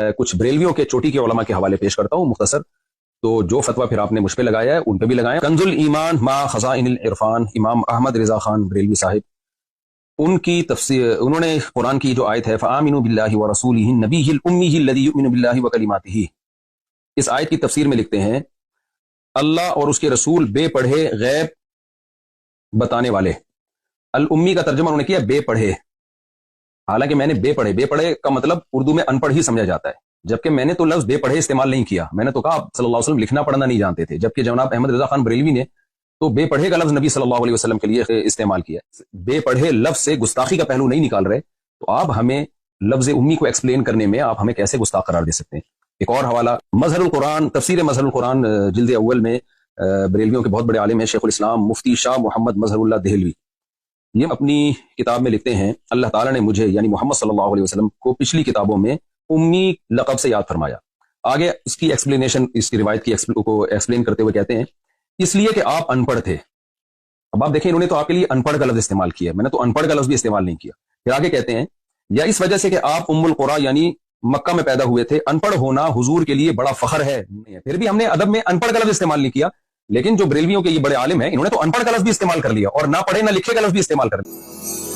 कुछ बरेलवियों के चोटी के उलमा के हवाले पेश करता हूँ मुख्तसर, तो जो फतवा फिर आपने मुझ पे लगाया है उन पे भी लगाया। कंजुल ईमान मा खज़ाइनुल इरफान, इमाम अहमद रिजा खान बरेलवी साहिब, उनकी तफसीर, उन्होंने कुरान की जो आयत है फ़आमिनु बिल्लाहि व रसूलिहि नबिय्यिल उम्मिय्यि लज़ी युमिनु बिल्लाहि व कलिमातिहि, इस आयत की तफसीर में लिखते हैं अल्लाह और उसके रसूल बेपढ़े गैब बताने वाले। अल उम्मी का तर्जुमा उन्होंने किया बेपढ़े, हालांकि मैंने बेपढ़े का मतलब उर्दू में अनपढ़ ही समझा जाता है, जबकि मैंने तो लफ्ज बेपढ़े इस्तेमाल नहीं किया। मैंने तो कहा आप सल्लल्लाहु अलैहि वसल्लम लिखना पढ़ना नहीं जानते थे, जबकि जनाब अहमद रजा खान बरेलवी ने तो बेपढ़े का लफ्ज नबी सल्लल्लाहु अलैहि वसल्लम के लिए इस्तेमाल किया। बेपढ़े लफ्ज से गुस्ताखी का पहलू नहीं निकाल रहे, तो आप हमें लफ्ज उम्मी को एक्सप्लेन करने में आप हमें कैसे गुस्ताख करार दे सकते हैं। एक और हवाला मजहरुल कुरान, तफसीर मजहरुल कुरान जिल्द अव्वल में बरेलवियों के बहुत बड़े आलिम हैं शेखुल इस्लाम मुफ्ती शाह मोहम्मद मजहरुल्लाह देहलवी, ये अपनी किताब में लिखते हैं अल्लाह ताला ने मुझे यानी मोहम्मद सल्लल्लाहु अलैहि वसल्लम को पिछली किताबों में उम्मी लक़ब से याद फरमाया। आगे इसकी एक्सप्लेनेशन, इसकी रिवायत की को एक्सप्लेन करते हुए कहते हैं इसलिए कि आप अनपढ़ थे। अब आप देखें इन्होंने तो आपके लिए अनपढ़ का लफ्ज इस्तेमाल किया, मैंने तो अनपढ़ का लफ्ज भी इस्तेमाल नहीं किया। फिर आगे कहते हैं या इस वजह से कि आप उम्मुल कुरा यानी मक्का में पैदा हुए थे, अनपढ़ होना हुजूर के लिए बड़ा फखर है। फिर भी हमने अदब में अनपढ़ का लफ्ज इस्तेमाल नहीं किया, लेकिन जो बरेलवियों के ये बड़े आलिम हैं इन्होंने तो अनपढ़ का लफ्ज भी इस्तेमाल कर लिया और ना पढ़े ना लिखे का लफ्ज भी इस्तेमाल कर लिया।